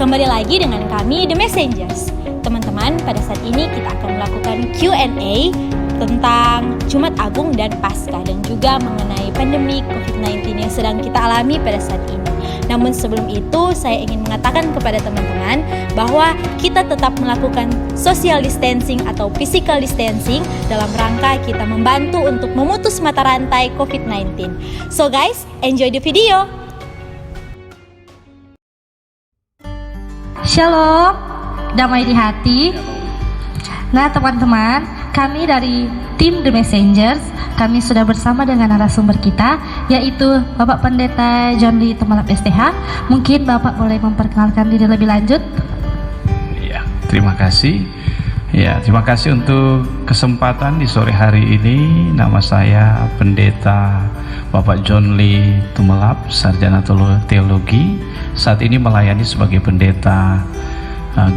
Kembali lagi dengan kami The Messengers. Teman-teman, pada saat ini kita akan melakukan Q&A tentang Jumat Agung dan Paskah dan juga mengenai pandemi COVID-19 yang sedang kita alami pada saat ini. Namun sebelum itu, saya ingin mengatakan kepada teman-teman bahwa kita tetap melakukan social distancing atau physical distancing dalam rangka kita membantu untuk memutus mata rantai COVID-19. So guys, enjoy the video! Shalom, damai di hati. Nah teman-teman, kami dari tim The Messengers, kami sudah bersama dengan narasumber kita, yaitu Bapak Pendeta John Lee Tumelap STH. Mungkin Bapak boleh memperkenalkan diri lebih lanjut. Ya, terima kasih. Ya, terima kasih untuk kesempatan di sore hari ini. Nama saya Pendeta Bapak John Lee Tumelap, Sarjana Teologi. Saat ini melayani sebagai pendeta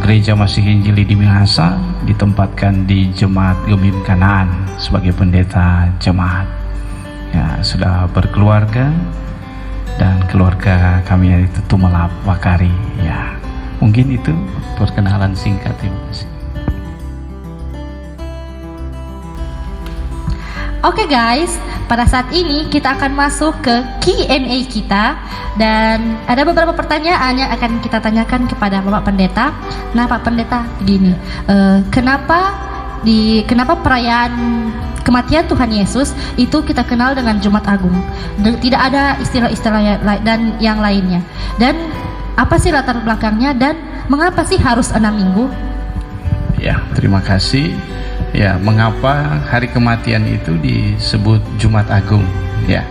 Gereja Masihi Injili di Minahasa, ditempatkan di Jemaat Gemim Kanaan sebagai pendeta jemaat. Ya, sudah berkeluarga dan keluarga kami yaitu Tumelap Wakari. Ya, mungkin itu perkenalan singkat. Terima kasih. Oke guys, pada saat ini kita akan masuk ke Q&A kita. Dan ada beberapa pertanyaan yang akan kita tanyakan kepada Bapak Pendeta. Nah Pak Pendeta, begini, kenapa perayaan kematian Tuhan Yesus itu kita kenal dengan Jumat Agung? Tidak ada istilah-istilah dan yang lainnya. Dan apa sih latar belakangnya dan mengapa sih harus 6 minggu? Ya, terima kasih. Ya, mengapa hari kematian itu disebut Jumat Agung? Ya,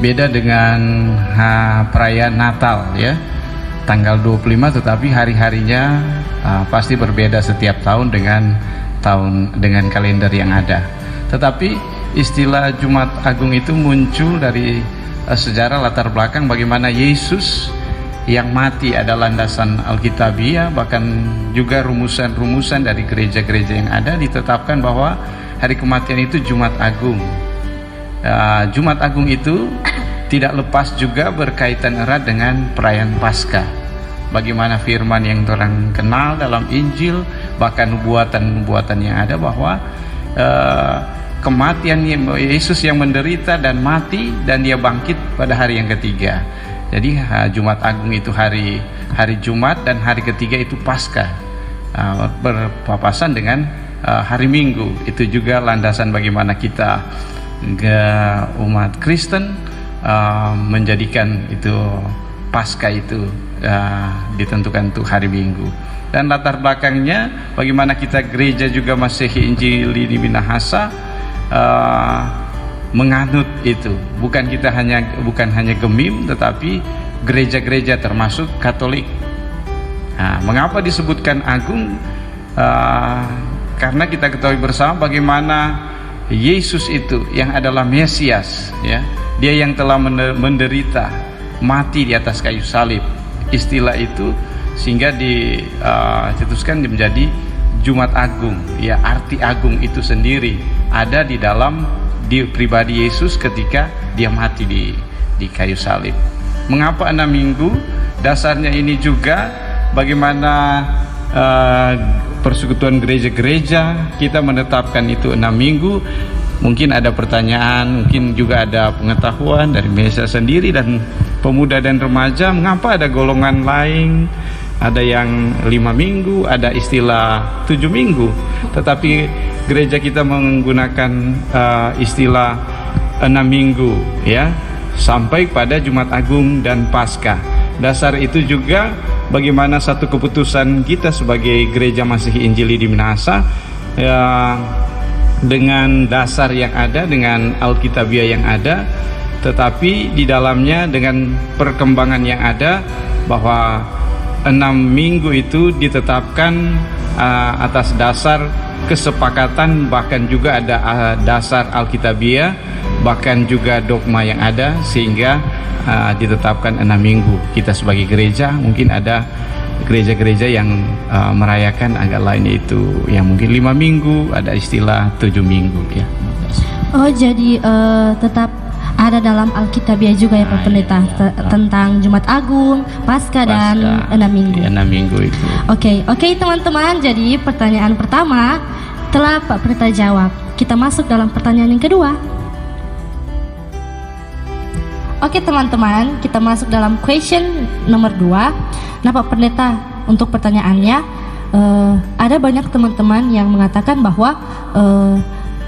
beda dengan perayaan Natal ya, tanggal 25, tetapi hari-harinya pasti berbeda setiap tahun dengan kalender yang ada. Tetapi istilah Jumat Agung itu muncul dari sejarah latar belakang bagaimana Yesus yang mati ada landasan Alkitabiah, bahkan juga rumusan-rumusan dari gereja-gereja yang ada ditetapkan bahwa hari kematian itu Jumat Agung. Jumat Agung itu tidak lepas juga berkaitan erat dengan perayaan Paskah. Bagaimana firman yang orang kenal dalam Injil, bahkan nubuatan-nubuatan yang ada bahwa kematian Yesus yang menderita dan mati dan dia bangkit pada hari yang ketiga. Jadi Jumat Agung itu hari Jumat dan hari ketiga itu Paskah, berpapasan dengan hari Minggu. Itu juga landasan bagaimana kita umat Kristen menjadikan itu Paskah itu ditentukan untuk hari Minggu. Dan latar belakangnya bagaimana kita gereja juga Masihi Injili di Minahasa menganut itu, bukan hanya Gemim tetapi gereja-gereja termasuk Katolik. Mengapa disebutkan Agung? Karena kita ketahui bersama bagaimana Yesus itu yang adalah Mesias ya, dia yang telah menderita mati di atas kayu salib. Istilah itu sehingga dicetuskan menjadi Jumat Agung ya. Arti agung itu sendiri ada di dalam pribadi Yesus ketika dia mati di kayu salib. Mengapa 6 minggu? Dasarnya ini juga bagaimana persekutuan gereja-gereja kita menetapkan itu 6 minggu. Mungkin ada pertanyaan, mungkin juga ada pengetahuan dari Mesa sendiri dan pemuda dan remaja, mengapa ada golongan lain, ada yang 5 minggu, ada istilah 7 minggu, tetapi gereja kita menggunakan istilah 6 minggu ya, sampai pada Jumat Agung dan Paskah. Dasar itu juga bagaimana satu keputusan kita sebagai Gereja Masihi Injili di Minahasa ya, dengan dasar yang ada, dengan Alkitabiah yang ada, tetapi di dalamnya dengan perkembangan yang ada bahwa 6 minggu itu ditetapkan atas dasar kesepakatan, bahkan juga ada dasar Alkitabiah, bahkan juga dogma yang ada, sehingga ditetapkan 6 minggu. Kita sebagai gereja, mungkin ada gereja-gereja yang merayakan agak lain, yaitu yang mungkin 5 minggu, ada istilah 7 minggu ya. Oh, jadi tetap ada dalam Alkitabiah juga ya Pak Pendeta, tentang Jumat Agung, Paskah dan 6 minggu. 6 minggu itu. Oke teman-teman, jadi pertanyaan pertama telah Pak Pendeta jawab. Kita masuk dalam pertanyaan yang kedua. Oke teman-teman, kita masuk dalam question nomor 2. Nah Pak Pendeta, untuk pertanyaannya, ada banyak teman-teman yang mengatakan bahwa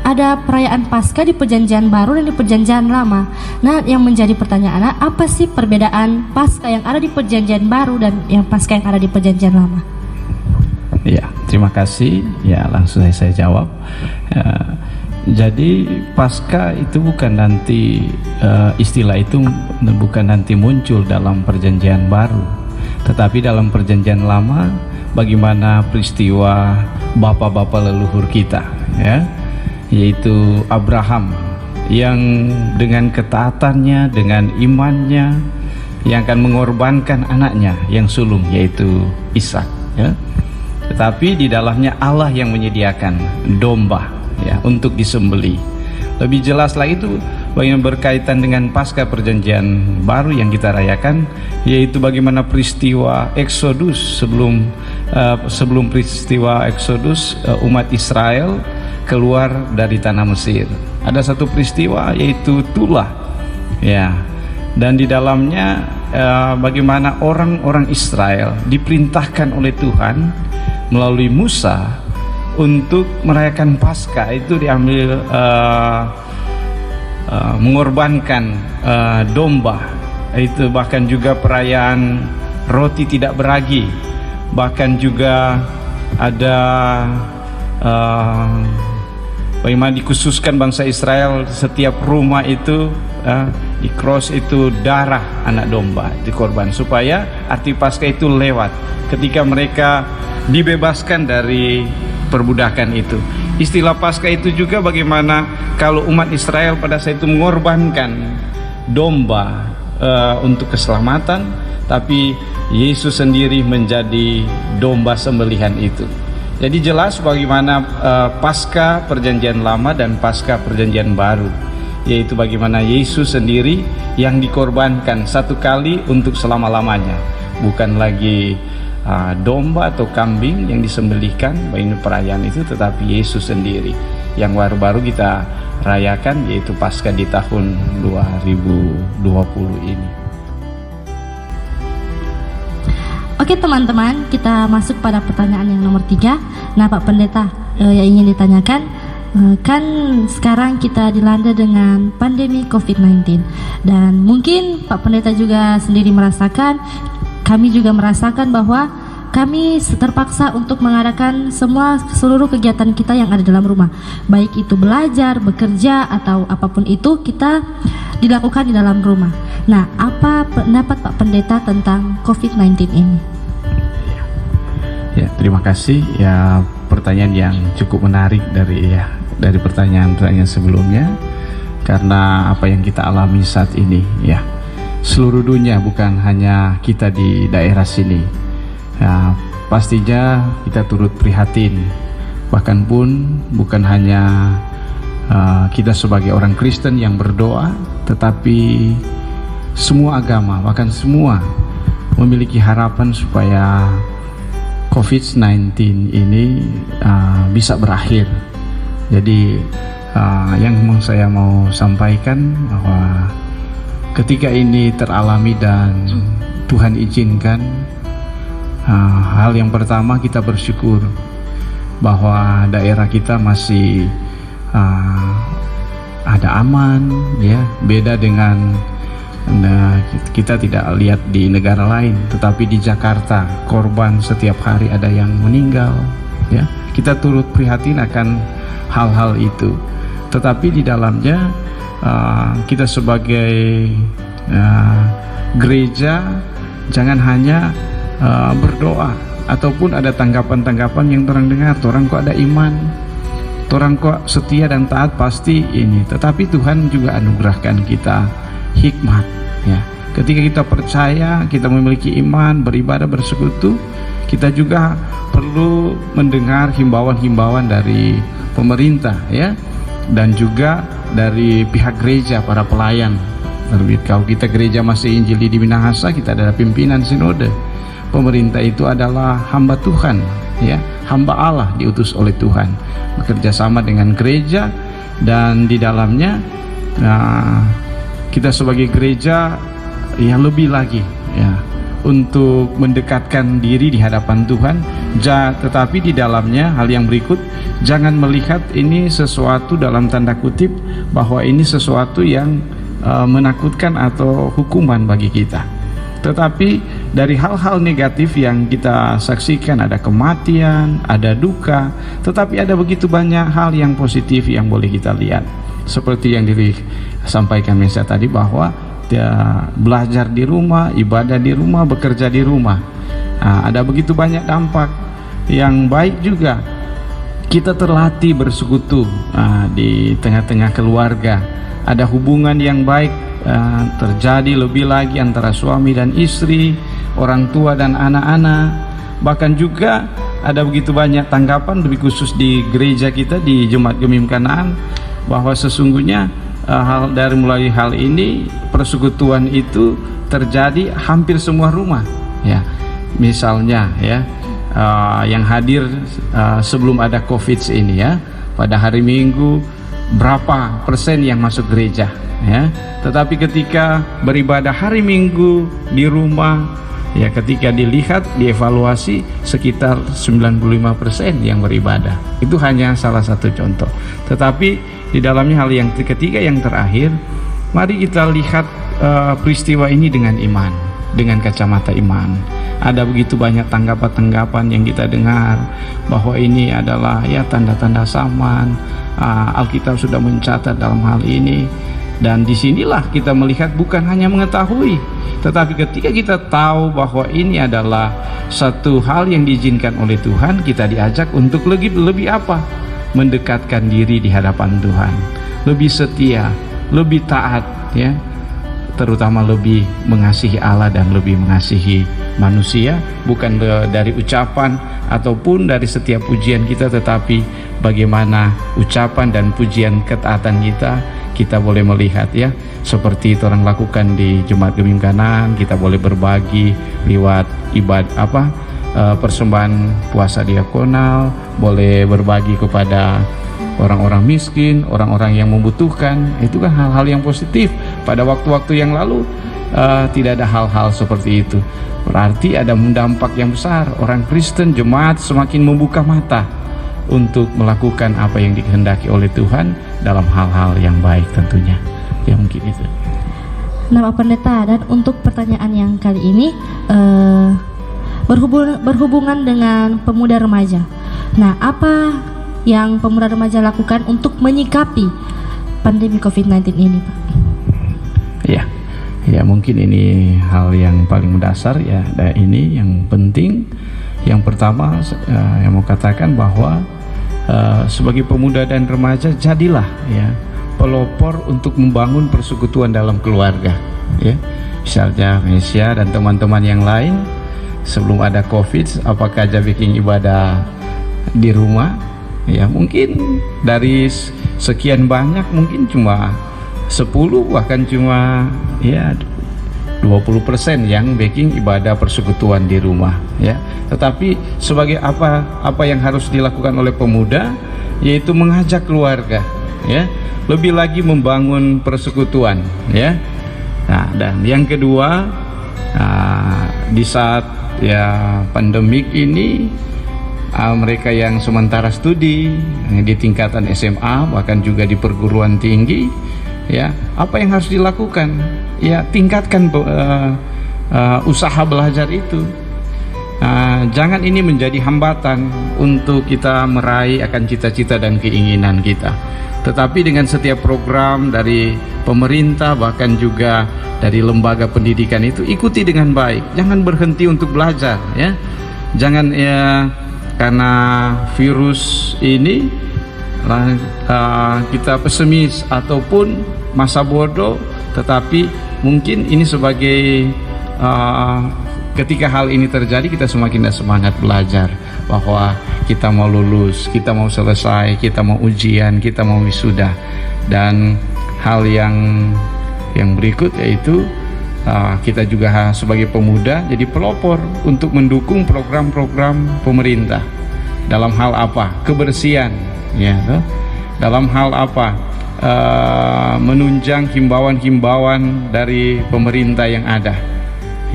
ada perayaan Paskah di Perjanjian Baru dan di Perjanjian Lama. Nah, yang menjadi pertanyaan, apa sih perbedaan Paskah yang ada di Perjanjian Baru dan yang Paskah yang ada di Perjanjian Lama? Ya, terima kasih. Ya, langsung saya jawab. Jadi Paskah itu bukan nanti istilah itu bukan nanti muncul dalam Perjanjian Baru, tetapi dalam Perjanjian Lama bagaimana peristiwa bapak-bapak leluhur kita, ya, yaitu Abraham yang dengan ketaatannya, dengan imannya yang akan mengorbankan anaknya yang sulung, yaitu Ishak, ya. Tetapi di dalamnya Allah yang menyediakan domba, ya, untuk disembelih. Lebih jelas lagi itu yang berkaitan dengan Paskah Perjanjian Baru yang kita rayakan, yaitu bagaimana peristiwa Eksodus sebelum peristiwa Eksodus umat Israel keluar dari tanah Mesir. Ada satu peristiwa yaitu Tulah, ya, dan di dalamnya bagaimana orang-orang Israel diperintahkan oleh Tuhan melalui Musa untuk merayakan Paskah. Itu diambil mengorbankan domba. Itu bahkan juga perayaan roti tidak beragi, bahkan juga ada bagaimana dikhususkan bangsa Israel, setiap rumah itu di cross itu darah anak domba dikorban, supaya arti Paskah itu lewat ketika mereka dibebaskan dari perbudakan itu. Istilah Paskah itu juga bagaimana kalau umat Israel pada saat itu mengorbankan domba untuk keselamatan, tapi Yesus sendiri menjadi domba sembelihan itu. Jadi jelas bagaimana Paskah Perjanjian Lama dan Paskah Perjanjian Baru, yaitu bagaimana Yesus sendiri yang dikorbankan satu kali untuk selama-lamanya, bukan lagi domba atau kambing yang disembelihkan bagi perayaan itu, tetapi Yesus sendiri yang baru-baru kita rayakan, yaitu Paskah di tahun 2020 ini. Oke teman-teman, kita masuk pada pertanyaan yang nomor 3. Nah Pak Pendeta, yang ingin ditanyakan, kan sekarang kita dilanda dengan pandemi COVID-19, dan mungkin Pak Pendeta juga sendiri merasakan, kami juga merasakan bahwa kami terpaksa untuk mengadakan seluruh kegiatan kita yang ada dalam rumah, baik itu belajar, bekerja, atau apapun itu kita dilakukan di dalam rumah. Nah, apa pendapat Pak Pendeta tentang COVID-19 ini? Ya, terima kasih. Ya, pertanyaan yang cukup menarik dari pertanyaan-pertanyaan sebelumnya, karena apa yang kita alami saat ini, ya, seluruh dunia, bukan hanya kita di daerah sini. Ya, pastinya kita turut prihatin. Bahkan pun bukan hanya kita sebagai orang Kristen yang berdoa, tetapi semua agama, bahkan semua memiliki harapan supaya COVID-19 ini bisa berakhir. Jadi yang saya mau sampaikan bahwa ketika ini teralami dan Tuhan izinkan, hal yang pertama kita bersyukur bahwa daerah kita masih ada aman, ya, beda dengan kita tidak lihat di negara lain, tetapi di Jakarta korban setiap hari ada yang meninggal, ya. Kita turut prihatin akan hal-hal itu, tetapi di dalamnya kita sebagai gereja jangan hanya berdoa ataupun ada tanggapan-tanggapan yang orang dengar, orang kok ada iman, orang kok setia dan taat, pasti ini. Tetapi Tuhan juga anugerahkan kita hikmat, ya. Ketika kita percaya, kita memiliki iman, beribadah, bersekutu, kita juga perlu mendengar himbauan-himbauan dari pemerintah, ya, dan juga dari pihak gereja, para pelayan terbit. Kalau kita gereja masih Injili di Minahasa, kita adalah pimpinan sinode. Pemerintah itu adalah hamba Tuhan, ya, hamba Allah diutus oleh Tuhan, bekerja sama dengan gereja, dan di dalamnya kita sebagai gereja ya lebih lagi ya untuk mendekatkan diri di hadapan Tuhan. Tetapi di dalamnya hal yang berikut, jangan melihat ini sesuatu dalam tanda kutip bahwa ini sesuatu yang menakutkan atau hukuman bagi kita. Tetapi dari hal-hal negatif yang kita saksikan, ada kematian, ada duka, tetapi ada begitu banyak hal yang positif yang boleh kita lihat. Seperti yang disampaikan Mesa tadi, bahwa belajar di rumah, ibadah di rumah, bekerja di rumah. Ada begitu banyak dampak yang baik juga. Kita terlatih bersekutu di tengah-tengah keluarga. Ada hubungan yang baik terjadi lebih lagi antara suami dan istri, orang tua dan anak-anak. Bahkan juga ada begitu banyak tanggapan, lebih khusus di gereja kita di Jemaat Gemim Kanaan, bahwa sesungguhnya mulai hal ini persekutuan itu terjadi hampir semua rumah, ya. Misalnya ya, yang hadir sebelum ada COVID ini ya, pada hari Minggu berapa persen yang masuk gereja ya. Tetapi ketika beribadah hari Minggu di rumah ya, ketika dilihat, dievaluasi, sekitar 95% yang beribadah. Itu hanya salah satu contoh. Tetapi di dalamnya hal yang ketiga, yang terakhir, mari kita lihat peristiwa ini dengan iman, dengan kacamata iman. Ada begitu banyak tanggapan-tanggapan yang kita dengar bahwa ini adalah ya tanda-tanda zaman. Alkitab sudah mencatat dalam hal ini, dan disinilah kita melihat bukan hanya mengetahui, tetapi ketika kita tahu bahwa ini adalah satu hal yang diizinkan oleh Tuhan, kita diajak untuk lebih apa? Mendekatkan diri di hadapan Tuhan, lebih setia, lebih taat ya, terutama lebih mengasihi Allah dan lebih mengasihi manusia, bukan dari ucapan ataupun dari setiap pujian kita, tetapi bagaimana ucapan dan pujian ketaatan kita boleh melihat ya, seperti itu orang lakukan di Jemaat Gemim Kanaan. Kita boleh berbagi lewat persembahan puasa diakonal, boleh berbagi kepada orang-orang miskin, orang-orang yang membutuhkan. Itu kan hal-hal yang positif. Pada waktu-waktu yang lalu tidak ada hal-hal seperti itu. Berarti ada dampak yang besar. Orang Kristen, jemaat semakin membuka mata untuk melakukan apa yang dikehendaki oleh Tuhan dalam hal-hal yang baik tentunya. Ya mungkin itu. Nah Pak Pendeta, dan untuk pertanyaan yang kali ini berhubungan dengan pemuda remaja. Nah, apa yang pemuda remaja lakukan untuk menyikapi pandemi COVID-19 ini, Pak? Ya mungkin ini hal yang paling mendasar ya. Dan ini yang penting. Yang pertama yang mau katakan bahwa sebagai pemuda dan remaja, jadilah ya pelopor untuk membangun persekutuan dalam keluarga. Ya, misalnya Mesia dan teman-teman yang lain. Sebelum ada COVID, apakah aja bikin ibadah di rumah? Ya mungkin dari sekian banyak mungkin cuma 10, bahkan cuma ya 20% yang bikin ibadah persekutuan di rumah ya. Tetapi sebagai apa yang harus dilakukan oleh pemuda, yaitu mengajak keluarga ya, lebih lagi membangun persekutuan ya. Nah, dan yang kedua, di saat ya pandemik ini, mereka yang sementara studi di tingkatan SMA, bahkan juga di perguruan tinggi ya, apa yang harus dilakukan ya, tingkatkan usaha belajar itu. Jangan ini menjadi hambatan untuk kita meraih akan cita-cita dan keinginan kita, tetapi dengan setiap program dari pemerintah, bahkan juga dari lembaga pendidikan itu, ikuti dengan baik. Jangan berhenti untuk belajar ya. Jangan ya karena virus ini kita pesimis ataupun masa bodoh, tetapi mungkin ini sebagai ketika hal ini terjadi, kita semakin semangat belajar bahwa kita mau lulus, kita mau selesai, kita mau ujian, kita mau wisuda. Dan hal yang yang berikut yaitu kita juga sebagai pemuda jadi pelopor untuk mendukung program-program pemerintah. Dalam hal apa? Kebersihan, ya, toh? Dalam hal apa? Menunjang himbauan-himbauan dari pemerintah yang ada,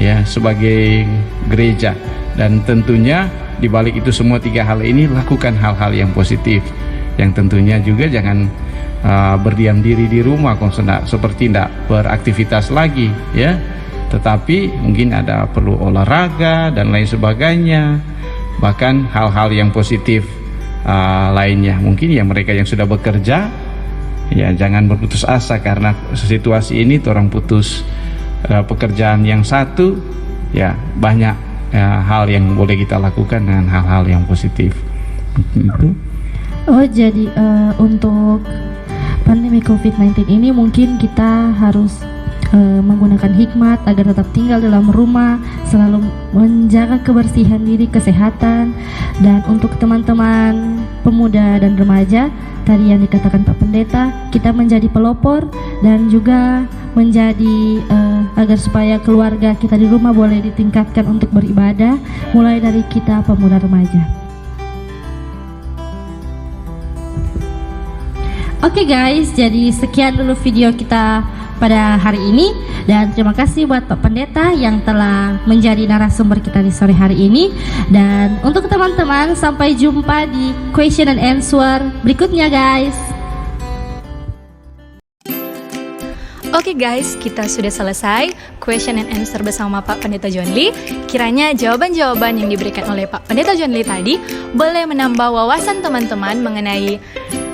ya, sebagai gereja. Dan tentunya di balik itu semua tiga hal ini lakukan hal-hal yang positif, yang tentunya juga jangan berdiam diri di rumah seperti tidak beraktivitas lagi, ya, tetapi mungkin ada perlu olahraga dan lain sebagainya, bahkan hal-hal yang positif lainnya. Mungkin ya mereka yang sudah bekerja, ya jangan berputus asa karena situasi ini orang putus pekerjaan yang satu, ya banyak hal yang boleh kita lakukan dengan hal-hal yang positif. Itu. Oh, jadi untuk pandemi COVID-19 ini mungkin kita harus menggunakan hikmat agar tetap tinggal dalam rumah, selalu menjaga kebersihan diri, kesehatan. Dan untuk teman-teman pemuda dan remaja, tadi yang dikatakan Pak Pendeta, kita menjadi pelopor dan juga menjadi agar supaya keluarga kita di rumah boleh ditingkatkan untuk beribadah, mulai dari kita pemuda remaja. Oke guys, jadi sekian dulu video kita pada hari ini, dan terima kasih buat Pak Pendeta yang telah menjadi narasumber kita di sore hari ini. Dan untuk teman-teman, sampai jumpa di question and answer berikutnya guys. Oke guys, kita sudah selesai question and answer bersama Pak Pendeta John Lee. Kiranya jawaban-jawaban yang diberikan oleh Pak Pendeta John Lee tadi boleh menambah wawasan teman-teman mengenai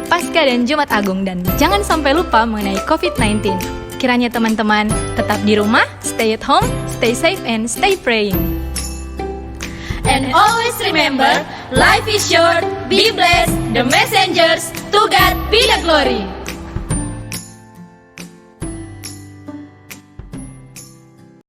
Paskah dan Jumat Agung, dan jangan sampai lupa mengenai COVID-19. Kiranya teman-teman tetap di rumah, stay at home, stay safe, and stay praying. And always remember, life is short, be blessed, the messengers, to God be the glory.